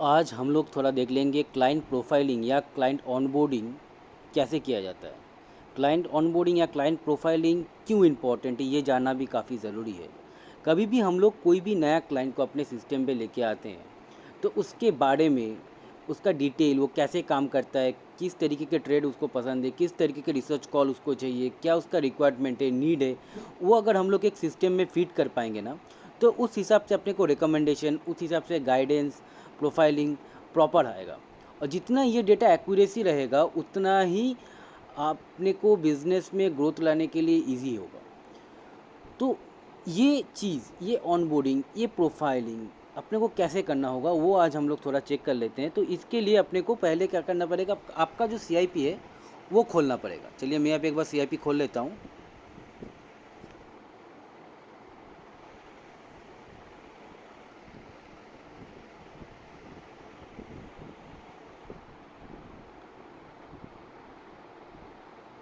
आज हम लोग थोड़ा देख लेंगे क्लाइंट प्रोफाइलिंग या क्लाइंट ऑनबोर्डिंग कैसे किया जाता है। क्लाइंट ऑनबोर्डिंग या क्लाइंट प्रोफाइलिंग क्यों इम्पोर्टेंट है, ये जानना भी काफ़ी ज़रूरी है। कभी भी हम लोग कोई भी नया क्लाइंट को अपने सिस्टम पे लेके आते हैं तो उसके बारे में उसका डिटेल, वो कैसे काम करता है, किस तरीके के ट्रेड उसको पसंद है, किस तरीके के रिसर्च कॉल उसको चाहिए, क्या उसका रिक्वायरमेंट है, नीड है, वो अगर हम लोग एक सिस्टम में फिट कर पाएंगे ना, तो उस हिसाब से अपने को रिकमेंडेशन, उस हिसाब से गाइडेंस, प्रोफाइलिंग प्रॉपर आएगा। और जितना ये डेटा एक्यूरेसी रहेगा उतना ही आपने को बिज़नेस में ग्रोथ लाने के लिए इजी होगा। तो ये चीज़, ये ऑनबोर्डिंग, ये प्रोफाइलिंग अपने को कैसे करना होगा वो आज हम लोग थोड़ा चेक कर लेते हैं। तो इसके लिए अपने को पहले क्या करना पड़ेगा, आपका जो सीआईपी है वो खोलना पड़ेगा। चलिए मैं यहाँ पे एक बार सीआईपी खोल लेता हूँ।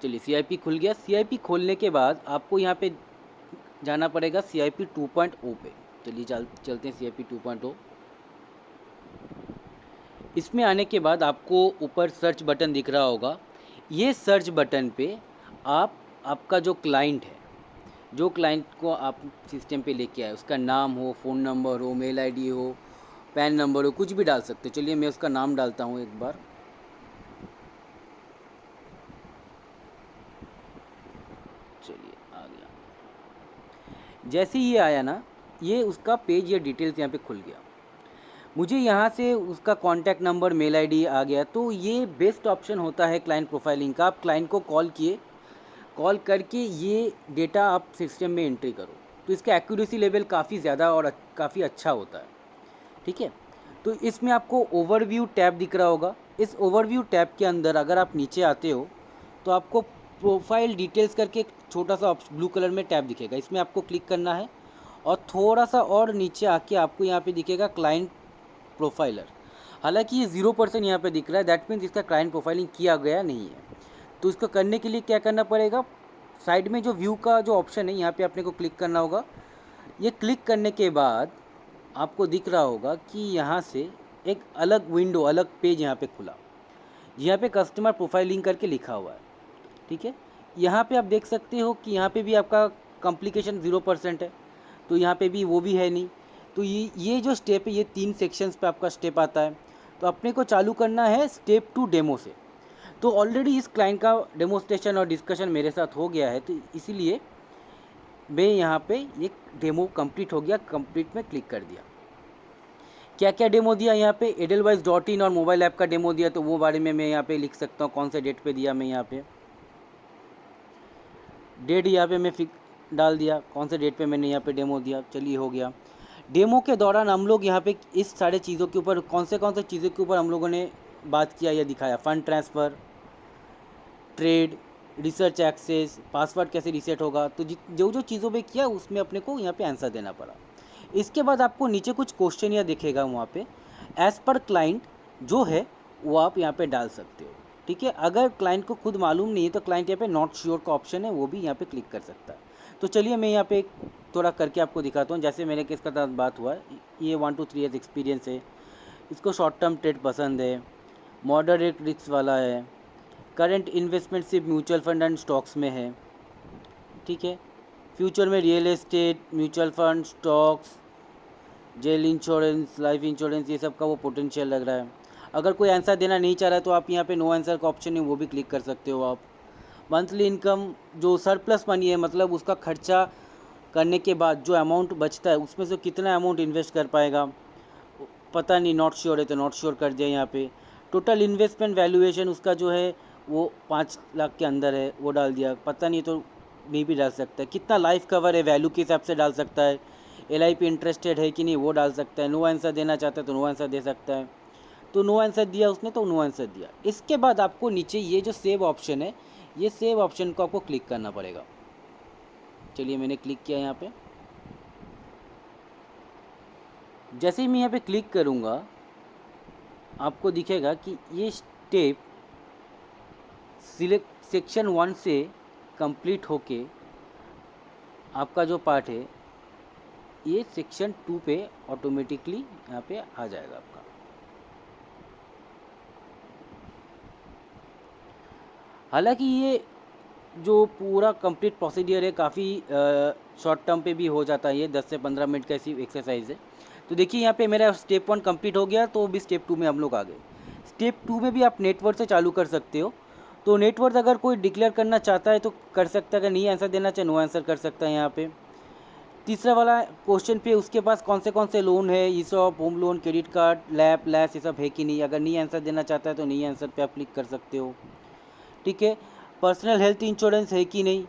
चलिए सीआईपी खुल गया। सीआईपी खोलने के बाद आपको यहाँ पे जाना पड़ेगा सीआईपी 2.0 पे। चलिए चलते हैं सीआईपी 2.0। इसमें आने के बाद आपको ऊपर सर्च बटन दिख रहा होगा। ये सर्च बटन पे आप आपका जो क्लाइंट है, जो क्लाइंट को आप सिस्टम पे लेके आए, उसका नाम हो, फ़ोन नंबर हो, मेल आईडी हो, पैन नंबर हो, कुछ भी डाल सकते हो। चलिए मैं उसका नाम डालता हूँ एक बार। चलिए आ गया। जैसे ही ये आया ना, ये उसका पेज या डिटेल्स यहाँ पे खुल गया। मुझे यहाँ से उसका कॉन्टैक्ट नंबर, मेल आईडी आ गया। तो ये बेस्ट ऑप्शन होता है क्लाइंट प्रोफाइलिंग का। आप क्लाइंट को कॉल किए, कॉल करके ये डेटा आप सिस्टम में एंट्री करो, तो इसका एक्यूरेसी लेवल काफ़ी ज़्यादा और काफ़ी अच्छा होता है। ठीक है। तो इसमें आपको ओवरव्यू टैब दिख रहा होगा। इस ओवरव्यू टैब के अंदर अगर आप नीचे आते हो तो आपको प्रोफाइल डिटेल्स करके एक छोटा सा ब्लू कलर में टैब दिखेगा। इसमें आपको क्लिक करना है और थोड़ा सा और नीचे आके आपको यहाँ पे दिखेगा क्लाइंट प्रोफाइलर। हालांकि ये 0% यहाँ पे दिख रहा है, दैट मीन्स इसका क्लाइंट प्रोफाइलिंग किया गया नहीं है। तो इसको करने के लिए क्या करना पड़ेगा, साइड में जो व्यू का जो ऑप्शन है यहाँ पे आपने को क्लिक करना होगा। ये क्लिक करने के बाद आपको दिख रहा होगा कि यहाँ से एक अलग विंडो, अलग पेज यहाँ पे खुला। यहाँ पे कस्टमर प्रोफाइलिंग करके लिखा हुआ है। ठीक है। यहाँ पे आप देख सकते हो कि यहाँ पे भी आपका कॉम्प्लिकेशन 0% है, तो यहाँ पे भी वो भी है नहीं। तो ये जो स्टेप है, ये 3 सेक्शंस पे आपका स्टेप आता है। तो अपने को चालू करना है स्टेप 2 डेमो से। तो ऑलरेडी इस क्लाइंट का डेमोस्ट्रेशन और डिस्कशन मेरे साथ हो गया है, तो इसीलिए मैं यहाँ पे एक डेमो कंप्लीट हो गया, कंप्लीट में क्लिक कर दिया। क्या क्या डेमो दिया यहाँ पे, edelweiss.in और मोबाइल ऐप का डेमो दिया, तो वो बारे में मैं यहाँ पे लिख सकता हूँ कौन से डेट पे दिया। मैं यहाँ पे डेट यहाँ पे मैं फिक डाल दिया, कौन से डेट पे मैंने यहाँ पे डेमो दिया। चलिए हो गया। डेमो के दौरान हम लोग यहाँ पे इस सारे चीज़ों के ऊपर कौन से चीज़ों के ऊपर हम लोगों ने बात किया या दिखाया, fund transfer, trade, research access, password कैसे रीसेट होगा। तो जो जो चीज़ों पे किया उसमें अपने को यहाँ पे आंसर देना पड़ा। इसके बाद आपको नीचे कुछ क्वेश्चन या दिखेगा वहाँ पे, एज़ पर क्लाइंट जो है वो आप यहाँ पे डाल सकते हो। ठीक है। अगर क्लाइंट को खुद मालूम नहीं है तो क्लाइंट यहाँ पे नॉट श्योर का ऑप्शन है, वो भी यहाँ पे क्लिक कर सकता है। तो चलिए मैं यहाँ पे थोड़ा करके आपको दिखाता हूँ। जैसे मेरे किसका साथ बात हुआ है, ये 1 to 3 ईयर्स एक्सपीरियंस है, इसको शॉर्ट टर्म ट्रेड पसंद है, मॉडरेट रिस्क वाला है, करंट इन्वेस्टमेंट सिर्फ म्यूचुअल फंड एंड स्टॉक्स में है। ठीक है। फ्यूचर में real estate, mutual fund, stocks, जेल इंश्योरेंस, लाइफ इंश्योरेंस, ये सब का वो पोटेंशियल लग रहा है। अगर कोई आंसर देना नहीं चाह रहा है तो आप यहाँ पे नो आंसर का ऑप्शन है, वो भी क्लिक कर सकते हो आप। मंथली इनकम, जो सरप्लस मनी है, मतलब उसका खर्चा करने के बाद जो अमाउंट बचता है उसमें से कितना अमाउंट इन्वेस्ट कर पाएगा, पता नहीं, नॉट श्योर है तो नॉट श्योर कर दिया यहाँ पे। टोटल इन्वेस्टमेंट वैल्यूएशन उसका जो है वो 5 लाख के अंदर है, वो डाल दिया, पता नहीं तो नहीं भी डाल सकता है। कितना लाइफ कवर है वैल्यू के हिसाब से डाल सकता है। LIP इंटरेस्टेड है कि नहीं वो डाल सकता है। नो आंसर देना चाहता है तो नो आंसर दे सकता है। तो नो आंसर दिया उसने तो नो आंसर दिया। इसके बाद आपको नीचे ये जो सेव ऑप्शन है, ये सेव ऑप्शन को आपको क्लिक करना पड़ेगा। चलिए मैंने क्लिक किया यहाँ पे। जैसे ही मैं यहाँ पे क्लिक करूँगा आपको दिखेगा कि ये स्टेप सिलेक्ट सेक्शन 1 से कंप्लीट होके आपका जो पार्ट है ये सेक्शन 2 पे ऑटोमेटिकली यहाँ पे आ जाएगा आपका। हालांकि ये जो पूरा कंप्लीट प्रोसीडियर है काफ़ी शॉर्ट टर्म पे भी हो जाता है, ये 10 से 15 मिनट का ऐसी एक्सरसाइज है। तो देखिए यहाँ पे मेरा स्टेप 1 कंप्लीट हो गया, तो अभी स्टेप 2 में हम लोग आ गए। स्टेप 2 में भी आप नेटवर्क से चालू कर सकते हो। तो नेटवर्क अगर कोई डिक्लेयर करना चाहता है तो कर सकता है, अगर नहीं आंसर देना चाहे नो आंसर कर सकता है। यहाँ पे तीसरा वाला क्वेश्चन पे उसके पास कौन से लोन है, ESOP, home loan, credit card, LAP, LAS, ये सब है कि नहीं। अगर नहीं आंसर देना चाहता है तो नहीं आंसर पे आप क्लिक कर सकते हो। ठीक है, पर्सनल हेल्थ इंश्योरेंस है कि नहीं।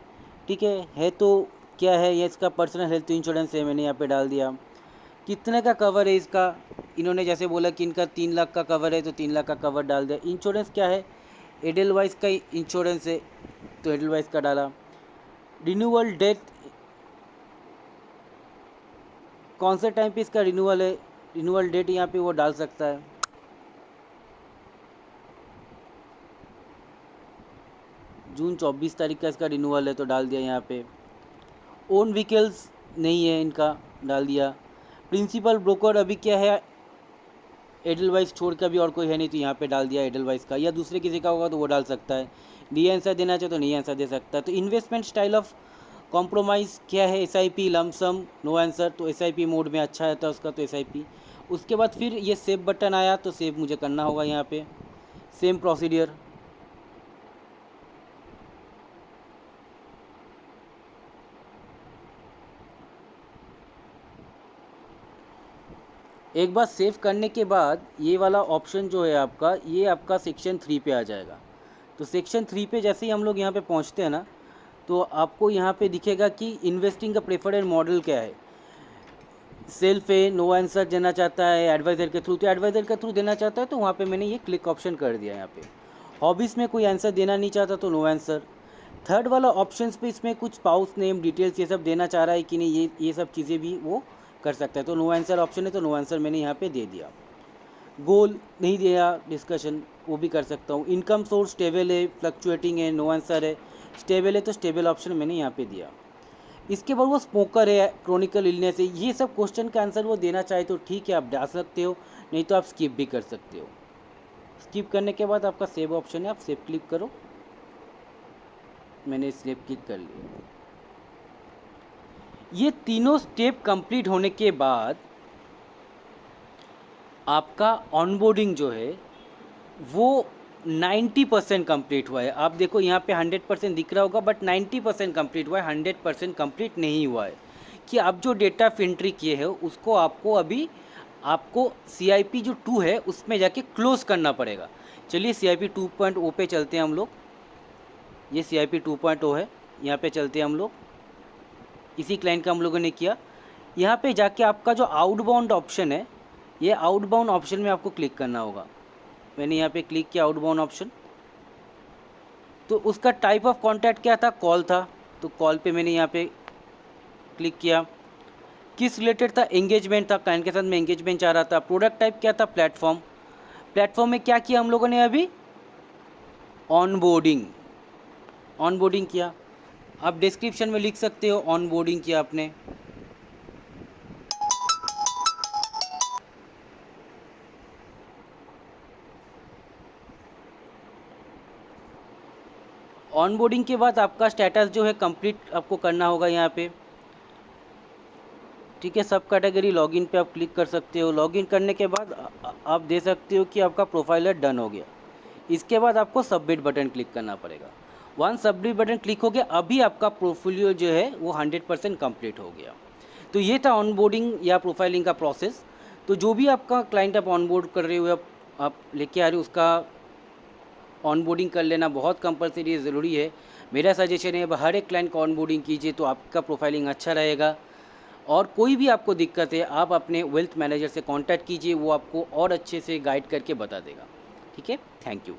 ठीक है तो क्या है, ये इसका पर्सनल हेल्थ इंश्योरेंस है, मैंने यहाँ पे डाल दिया। कितने का कवर है इसका, इन्होंने जैसे बोला कि इनका 3 लाख का कवर है तो 3 लाख का कवर डाल दिया। इंश्योरेंस क्या है, एडलवाइस का इंश्योरेंस है तो एडलवाइस का डाला। रिन्यूअल डेट, कौन से टाइम पे इसका रिन्यूअल है, रिन्यूअल डेट यहाँ पे वो डाल सकता है। जून 24 तारीख का इसका रिन्यूअल है तो डाल दिया यहाँ पे। ओन व्हीकल्स नहीं है इनका, डाल दिया। प्रिंसिपल ब्रोकर अभी क्या है, एडलवाइस छोड़ के अभी और कोई है नहीं तो यहाँ पे डाल दिया एडलवाइस का, या दूसरे किसी का होगा तो वो डाल सकता है। नहीं आंसर देना चाहे तो नहीं आंसर दे सकता है। तो इन्वेस्टमेंट स्टाइल ऑफ कॉम्प्रोमाइज़ क्या है, SIP, लमसम, नो आंसर, तो SIP मोड में अच्छा रहता है उसका, तो SIP। उसके बाद फिर ये सेव बटन आया तो सेव मुझे करना होगा यहाँ पे, सेम प्रोसीडियर। एक बार सेव करने के बाद ये वाला ऑप्शन जो है आपका, ये आपका सेक्शन 3 पे आ जाएगा। तो सेक्शन 3 पे जैसे ही हम लोग यहाँ पे पहुँचते हैं ना, तो आपको यहाँ पे दिखेगा कि इन्वेस्टिंग का प्रेफर्ड मॉडल क्या है। सेल्फ है, नो आंसर देना चाहता है, एडवाइज़र के थ्रू, तो एडवाइज़र के थ्रू देना चाहता है तो वहाँ पे मैंने ये क्लिक ऑप्शन कर दिया यहाँ पे। हॉबीज़ में कोई आंसर देना नहीं चाहता तो नो आंसर। थर्ड वाला ऑप्शंस पे इसमें कुछ स्पाउस नेम डिटेल्स ये सब देना चाह रहा है कि नहीं, ये सब चीज़ें भी वो कर सकता है। तो नो आंसर ऑप्शन है तो नो आंसर मैंने यहाँ पे दे दिया। गोल नहीं दिया, डिस्कशन वो भी कर सकता हूँ। इनकम सोर्स स्टेबल है, फ्लक्चुएटिंग है, नो आंसर है। स्टेबल है तो स्टेबल ऑप्शन मैंने यहाँ पे दिया। इसके बाद वो स्मोकर है, क्रोनिकल इलनेस है, ये सब क्वेश्चन का आंसर वो देना चाहे तो ठीक है आप डाल सकते हो, नहीं तो आप स्किप भी कर सकते हो। स्किप करने के बाद आपका सेव ऑप्शन है, आप सेव क्लिक करो। मैंने सेव क्लिक कर लिया। ये तीनों स्टेप कंप्लीट होने के बाद आपका ऑनबोर्डिंग जो है वो 90% कंप्लीट हुआ है। आप देखो यहाँ पे 100% दिख रहा होगा, बट 90% कंप्लीट हुआ है, 100% कंप्लीट नहीं हुआ है। कि आप जो डेटा एंट्री किए हैं उसको आपको अभी आपको CIP जो 2 है उसमें जाके क्लोज करना पड़ेगा। चलिए CIP 2.0 पे चलते हैं हम लोग। ये CIP 2.0 है, यहाँ पे चलते हैं हम लोग। इसी क्लाइंट का हम लोगों ने किया। यहाँ पे जाके आपका जो आउटबाउंड ऑप्शन है, ये आउटबाउंड ऑप्शन में आपको क्लिक करना होगा। मैंने यहाँ पे क्लिक किया आउटबाउंड ऑप्शन। तो उसका टाइप ऑफ कॉन्टैक्ट क्या था, कॉल था, तो कॉल पे मैंने यहाँ पे क्लिक किया। किस रिलेटेड था, एंगेजमेंट था, क्लाइंट के साथ में एंगेजमेंट चाह रहा था। प्रोडक्ट टाइप क्या था, प्लेटफॉर्म। प्लेटफॉर्म में क्या किया हम लोगों ने अभी, ऑनबोर्डिंग, ऑनबोर्डिंग किया। आप डिस्क्रिप्शन में लिख सकते हो ऑनबोर्डिंग किया आपने। ऑनबोर्डिंग के बाद आपका स्टेटस जो है कंप्लीट आपको करना होगा यहाँ पे। ठीक है, सब कैटेगरी लॉगिन पे आप क्लिक कर सकते हो। लॉगिन करने के बाद आप दे सकते हो कि आपका प्रोफाइलर डन हो गया। इसके बाद आपको सबमिट बटन क्लिक करना पड़ेगा। वन सबमिट बटन क्लिक हो गया, अभी आपका प्रोफोलियो जो है वो 100% कंप्लीट हो गया। तो ये था ऑनबोर्डिंग या प्रोफाइलिंग का प्रोसेस। तो जो भी आपका क्लाइंट आप ऑनबोर्ड कर रहे हो, आप लेके आ रहे हो, उसका ऑनबोर्डिंग कर लेना बहुत कंपलसरी ज़रूरी है। मेरा सजेशन है हर एक क्लाइंट को ऑनबोर्डिंग कीजिए तो आपका प्रोफाइलिंग अच्छा रहेगा। और कोई भी आपको दिक्कत है आप अपने वेल्थ मैनेजर से कांटेक्ट कीजिए, वो आपको और अच्छे से गाइड करके बता देगा। ठीक है, थैंक यू।